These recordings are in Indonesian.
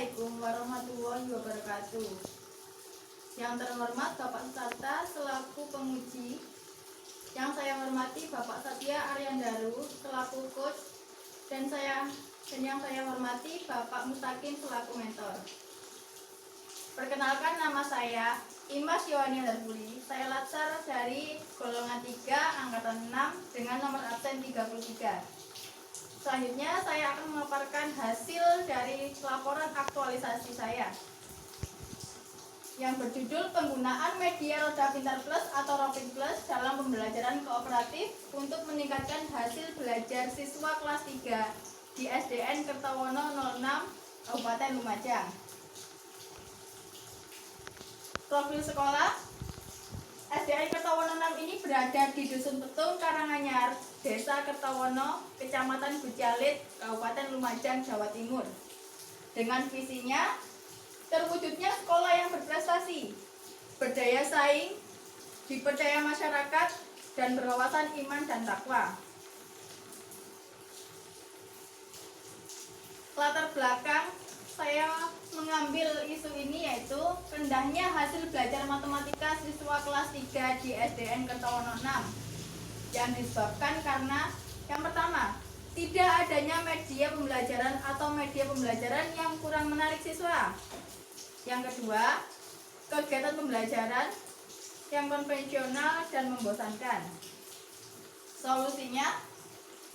Assalamualaikum warahmatullahi wabarakatuh. Yang terhormat Bapak Sutarta selaku penguji, yang saya hormati Bapak Satya Aryandaru selaku coach, dan yang saya hormati Bapak Mustaqim selaku mentor. Perkenalkan, nama saya Imas Yohani Darpuli. Saya latsar dari golongan 3 angkatan 6 dengan nomor absen 33. Selanjutnya saya akan memaparkan hasil dari laporan aktualisasi saya yang berjudul penggunaan media Roda Pintar Plus atau Ropin Plus dalam pembelajaran kooperatif untuk meningkatkan hasil belajar siswa kelas 3 di SDN Kertowono 06 Kabupaten Lumajang. Profil sekolah SDN Kertowono 6 ini berada di Dusun Petung, Karanganyar, Desa Kertowono, Kecamatan Bujalit, Kabupaten Lumajang, Jawa Timur. Dengan visinya, terwujudnya sekolah yang berprestasi, berdaya saing, dipercaya masyarakat, dan berwawasan iman dan takwa. Latar belakang saya mengambil isu ini yaitu rendahnya hasil belajar matematika siswa kelas 3 di SDN Kertowono 6 yang disebabkan karena yang pertama, tidak adanya media pembelajaran atau media pembelajaran yang kurang menarik siswa. Yang kedua, kegiatan pembelajaran yang konvensional dan membosankan. Solusinya,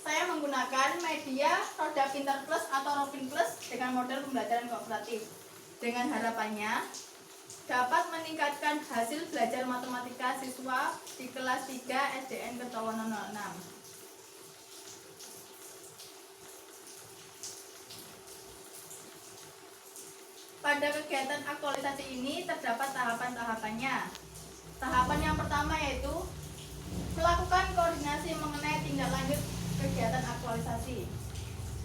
saya menggunakan media Roda Pintar Plus atau Ropin Plus dengan model pembelajaran kooperatif. Dengan harapannya dapat meningkatkan hasil belajar matematika siswa di kelas 3 SDN Kertowono 06. Pada kegiatan aktualisasi ini terdapat tahapan-tahapannya. Tahapan yang pertama yaitu melakukan koordinasi mengenai tindak lanjut kegiatan aktualisasi.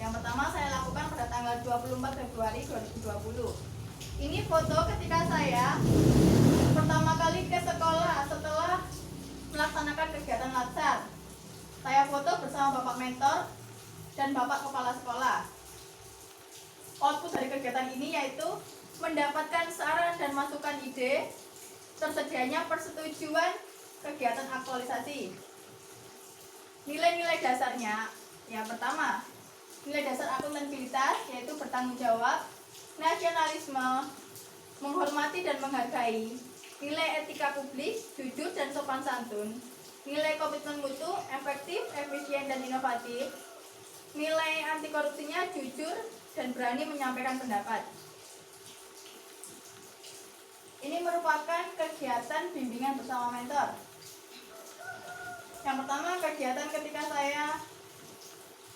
Yang pertama saya lakukan pada tanggal 24 Februari 2020. Ini foto ketika saya pertama kali ke sekolah setelah melaksanakan kegiatan latsar. Saya foto bersama Bapak Mentor dan Bapak Kepala Sekolah. Output dari kegiatan ini yaitu mendapatkan saran dan masukan ide, tersedianya persetujuan kegiatan aktualisasi. Nilai-nilai dasarnya, yang pertama, nilai dasar akuntabilitas yaitu bertanggung jawab, nasionalisme, menghormati dan menghargai, nilai etika publik, jujur dan sopan santun, nilai komitmen mutu, efektif, efisien dan inovatif, nilai anti korupsinya jujur dan berani menyampaikan pendapat. Ini merupakan kegiatan bimbingan bersama mentor. Yang pertama, kegiatan ketika saya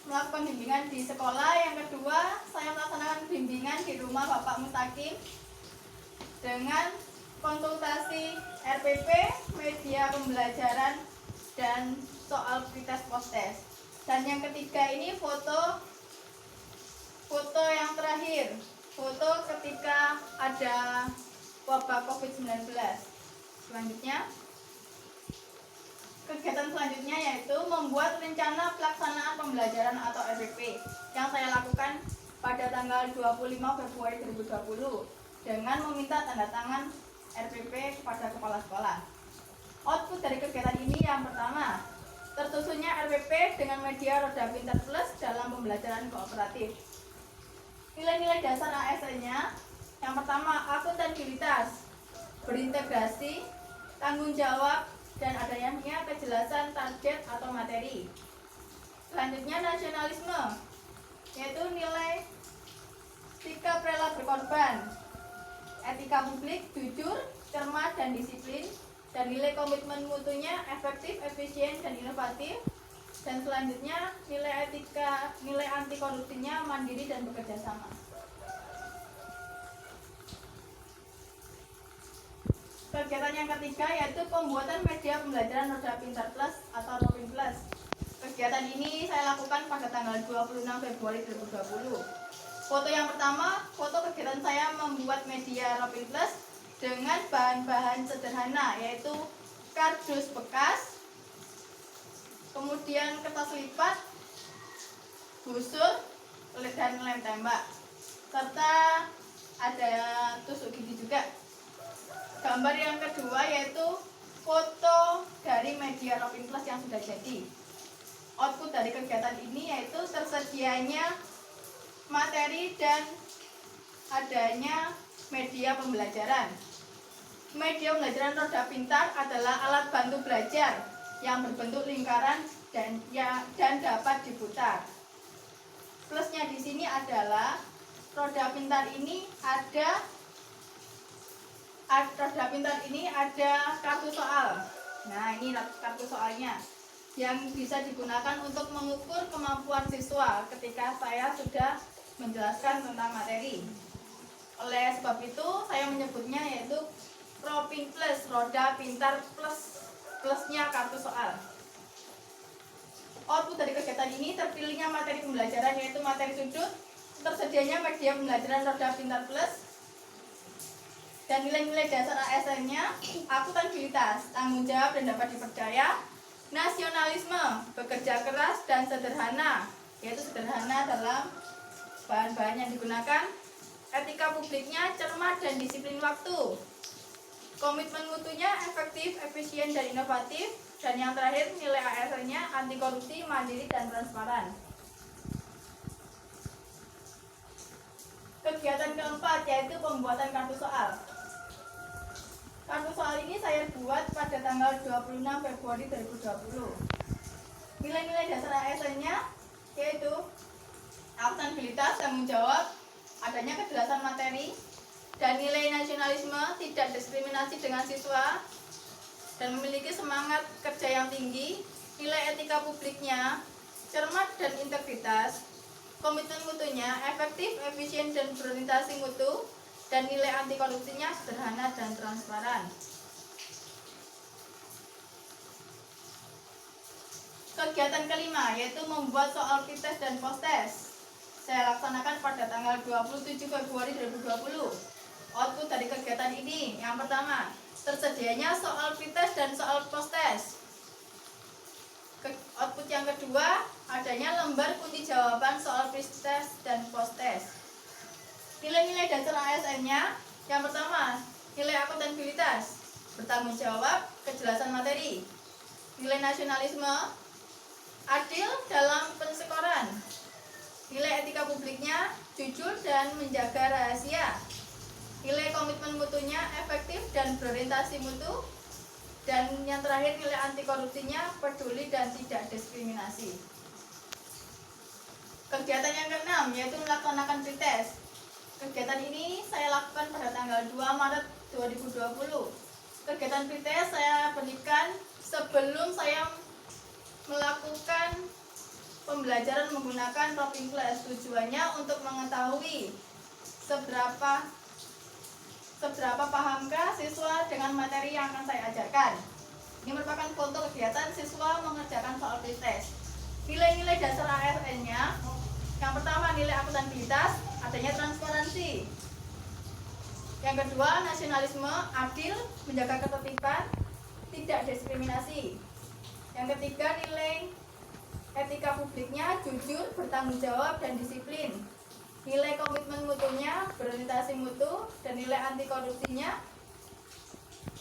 melakukan bimbingan di sekolah. Yang kedua, saya melaksanakan bimbingan di rumah Bapak Mustaqim dengan konsultasi RPP, media pembelajaran, dan soal pretest post-test. Dan yang ketiga ini foto yang terakhir, foto ketika ada wabah COVID-19. Selanjutnya, kegiatan selanjutnya yaitu membuat rencana pelaksanaan pembelajaran atau RPP yang saya lakukan pada tanggal 25 Februari 2020 dengan meminta tanda tangan RPP kepada kepala sekolah. Output dari kegiatan ini yang pertama, tersusunnya RPP dengan media Roda Pintar Plus dalam pembelajaran kooperatif. Nilai-nilai dasar ASN-nya yang pertama, akuntabilitas, berintegrasi, tanggung jawab, dan adanya kejelasan target atau materi. Selanjutnya nasionalisme, yaitu nilai sikap rela berkorban, etika publik, jujur, cermat dan disiplin, dan nilai komitmen mutunya efektif, efisien dan inovatif. Dan selanjutnya nilai etika, nilai anti korupsinya mandiri dan bekerja sama. Kegiatan yang ketiga yaitu pembuatan media pembelajaran Roda Pintar Plus atau Ropin Plus. Kegiatan ini saya lakukan pada tanggal 26 Februari 2020. Foto yang pertama, foto kegiatan saya membuat media Ropin Plus dengan bahan-bahan sederhana yaitu kardus bekas, kemudian kertas lipat, busur, dan lem tembak, serta ada tusuk gigi juga. Gambar yang kedua yaitu foto dari media Ropin Plus yang sudah jadi. Output dari kegiatan ini yaitu tersedianya materi dan adanya media pembelajaran. Media pembelajaran roda pintar adalah alat bantu belajar yang berbentuk lingkaran dan dapat diputar. Plusnya di sini adalah roda pintar ini ada kartu soal. Nah, ini kartu soalnya yang bisa digunakan untuk mengukur kemampuan siswa ketika saya sudah menjelaskan tentang materi. Oleh sebab itu, saya menyebutnya yaitu Ropin Plus, roda pintar plusnya kartu soal. Output dari kegiatan ini terpilihnya materi pembelajaran yaitu materi sudut, tersedianya media pembelajaran roda pintar plus, dan nilai-nilai dasar ASN-nya akuntabilitas, tanggung jawab dan dapat dipercaya, nasionalisme, bekerja keras dan sederhana, yaitu sederhana dalam bahan-bahan yang digunakan, etika publiknya cermat dan disiplin waktu, komitmen mutunya efektif, efisien dan inovatif, dan yang terakhir nilai ASN-nya anti korupsi, mandiri dan transparan. Kegiatan keempat yaitu pembuatan kartu soal. Kartu soal ini saya buat pada tanggal 26 Februari 2020. Nilai-nilai dasar ASN-nya yaitu akuntabilitas, tanggung jawab, adanya kejelasan materi, dan nilai nasionalisme, tidak diskriminasi dengan siswa, dan memiliki semangat kerja yang tinggi, nilai etika publiknya, cermat dan integritas, komitmen mutunya, efektif, efisien, dan berorientasi mutu, dan nilai anti korupsinya sederhana dan transparan. Kegiatan kelima yaitu membuat soal pretest dan post-test. Saya laksanakan pada tanggal 27 Februari 2020. Output dari kegiatan ini, yang pertama, tersedianya soal pretest dan soal post-test. Output yang kedua, adanya lembar kunci jawaban soal pretest dan post-test. Nilai-nilai dasar ASN-nya, yang pertama, nilai akuntabilitas, bertanggung jawab, kejelasan materi. Nilai nasionalisme, adil dalam pensekoran. Nilai etika publiknya, jujur dan menjaga rahasia. Nilai komitmen mutunya, efektif dan berorientasi mutu. Dan yang terakhir nilai anti korupsinya, peduli dan tidak diskriminasi. Kegiatan yang keenam yaitu melaksanakan pretest. Kegiatan ini saya lakukan pada tanggal 2 Maret 2020. Kegiatan pretest saya berikan sebelum saya melakukan pembelajaran menggunakan Ropin Plus. Tujuannya untuk mengetahui seberapa pahamkah siswa dengan materi yang akan saya ajarkan. Ini merupakan foto kegiatan siswa mengerjakan soal pretest. Nilai-nilai dasar ASN-nya, yang pertama nilai akuntabilitas, adanya transparansi. Yang kedua nasionalisme, adil, menjaga ketertiban, tidak diskriminasi. Yang ketiga nilai etika publiknya, jujur, bertanggung jawab dan disiplin. Nilai komitmen mutunya, berorientasi mutu, dan nilai anti korupsinya,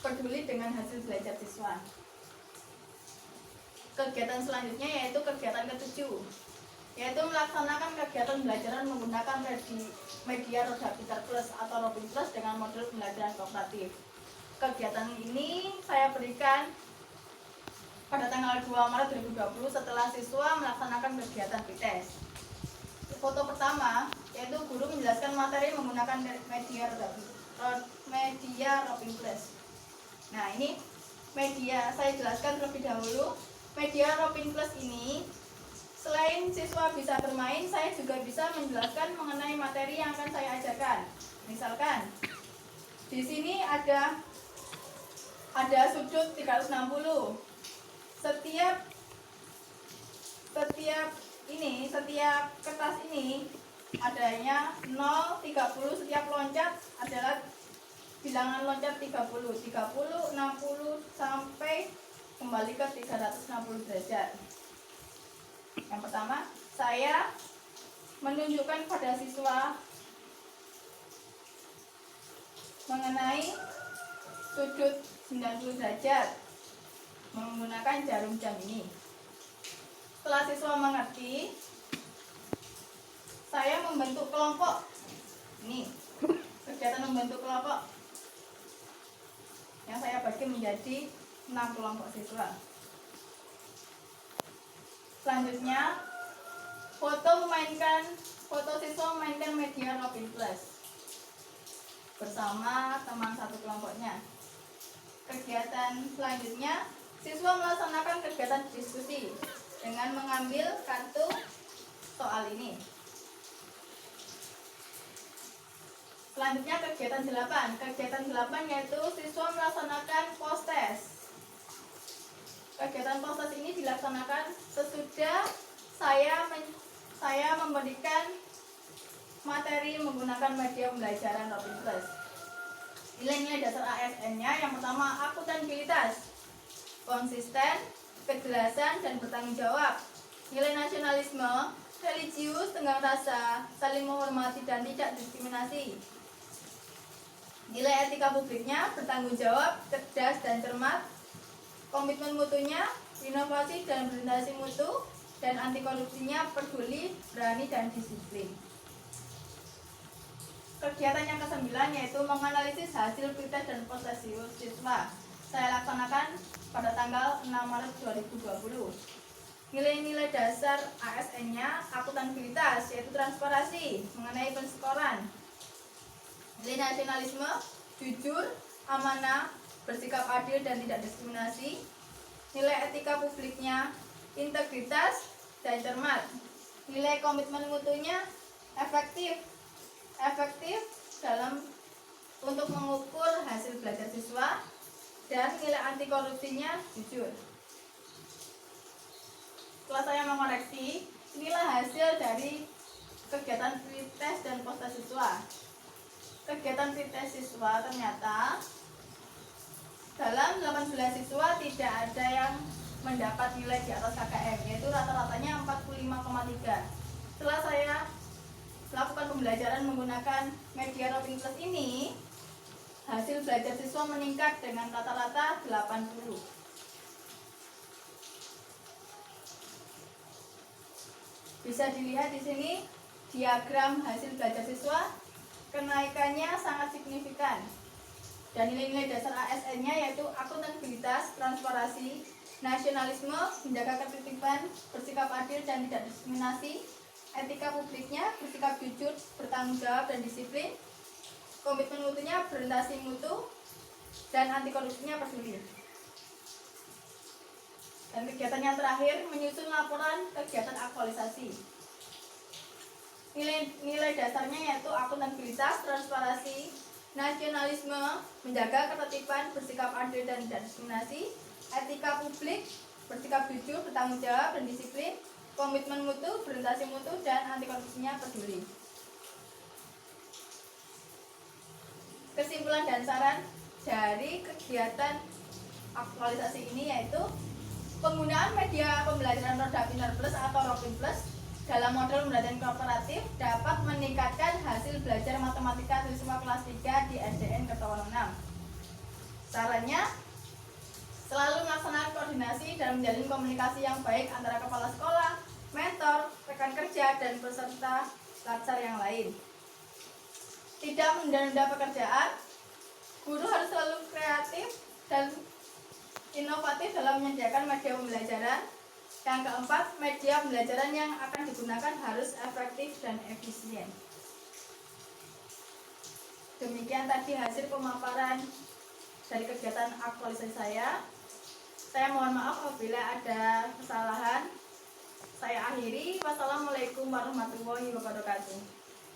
peduli dengan hasil belajar siswa. Kegiatan selanjutnya yaitu kegiatan ketujuh, yaitu melaksanakan kegiatan pembelajaran menggunakan media roda pintar plus atau Ropin Plus dengan modul pembelajaran kooperatif. Kegiatan ini saya berikan pada tanggal 2 Maret 2020 setelah siswa melaksanakan kegiatan pretest. Foto pertama yaitu guru menjelaskan materi menggunakan media Ropin Plus. Nah, ini media saya jelaskan terlebih dahulu. Media Ropin Plus ini selain siswa bisa bermain, saya juga bisa menjelaskan mengenai materi yang akan saya ajarkan. Misalkan di sini ada sudut 360. Setiap kertas ini adanya 0, 30. Setiap loncat adalah bilangan loncat 30, 60 sampai kembali ke 360 derajat. Yang pertama, saya menunjukkan pada siswa mengenai sudut 90 derajat menggunakan jarum jam ini. Setelah siswa mengerti, saya membentuk kelompok. Ini kegiatan membentuk kelompok yang saya bagi menjadi 6 kelompok siswa. Selanjutnya, foto siswa memainkan media Robin Plus bersama teman satu kelompoknya. Kegiatan selanjutnya, siswa melaksanakan kegiatan diskusi dengan mengambil kartu soal ini. Selanjutnya kegiatan 8. Kegiatan 8 yaitu siswa melaksanakan post-test. Kegiatan post-test ini dilaksanakan sesudah saya memberikan materi menggunakan media pembelajaran Robin Plus. Nilai-nilai dasar ASN-nya yang pertama akuntabilitas, konsisten, kejelasan, dan bertanggung jawab. Nilai nasionalisme, religius, tenggang rasa, saling menghormati, dan tidak diskriminasi. Nilai etika publiknya, bertanggung jawab, cerdas, dan cermat. Komitmen mutunya, inovasi dan berorientasi mutu, dan anti korupsinya, peduli, berani, dan disiplin. Kegiatan yang ke-9 yaitu menganalisis hasil pretest dan post-test siswa. Saya laksanakan pada tanggal 6 Maret 2020. Nilai-nilai dasar ASN-nya akuntabilitas yaitu transparansi mengenai penskoran. Nilai nasionalisme, jujur, amanah, bersikap adil dan tidak diskriminasi. Nilai etika publiknya, integritas dan cermat. Nilai komitmen mutunya, efektif dalam untuk mengukur hasil belajar siswa, dan nilai anti korupsinya jujur. Setelah saya mengoreksi, inilah hasil dari kegiatan pretest dan post-test siswa. Kegiatan pretest siswa ternyata dalam 18 siswa tidak ada yang mendapat nilai di atas KKM, yaitu rata-ratanya 45,3. Setelah saya melakukan pembelajaran menggunakan media Robin Plus ini, hasil belajar siswa meningkat dengan rata-rata 80. Bisa dilihat di sini diagram hasil belajar siswa, kenaikannya sangat signifikan. Dan nilai-nilai dasar ASN-nya yaitu akuntabilitas, transparansi, nasionalisme, menjaga ketertiban, bersikap adil dan tidak diskriminasi. Etika publiknya, bersikap jujur, bertanggung jawab dan disiplin. Komitmen mutunya, berorientasi mutu, dan anti korupsinya peduli. Dan kegiatan yang terakhir menyusun laporan kegiatan aktualisasi. Nilai dasarnya yaitu akuntabilitas, transparansi, nasionalisme, menjaga ketertiban, bersikap adil dan tidak diskriminasi. Etika publik, bersikap jujur, bertanggung jawab dan disiplin. Komitmen mutu, berorientasi mutu, dan anti korupsinya peduli. Kesimpulan dan saran dari kegiatan aktualisasi ini yaitu penggunaan media pembelajaran Roda Pintar Plus atau Robin Plus dalam model pembelajaran kooperatif dapat meningkatkan hasil belajar matematika siswa kelas 3 di SDN Kertowono 6. Sarannya, selalu melaksanakan koordinasi dan menjalin komunikasi yang baik antara kepala sekolah, mentor, rekan kerja, dan peserta latsar yang lain. Tidak menunda-nunda pekerjaan, guru harus selalu kreatif dan inovatif dalam menyediakan media pembelajaran. Yang keempat, media pembelajaran yang akan digunakan harus efektif dan efisien. Demikian tadi hasil pemaparan dari kegiatan aktualisasi saya. Saya mohon maaf apabila ada kesalahan. Saya akhiri. Wassalamualaikum warahmatullahi wabarakatuh.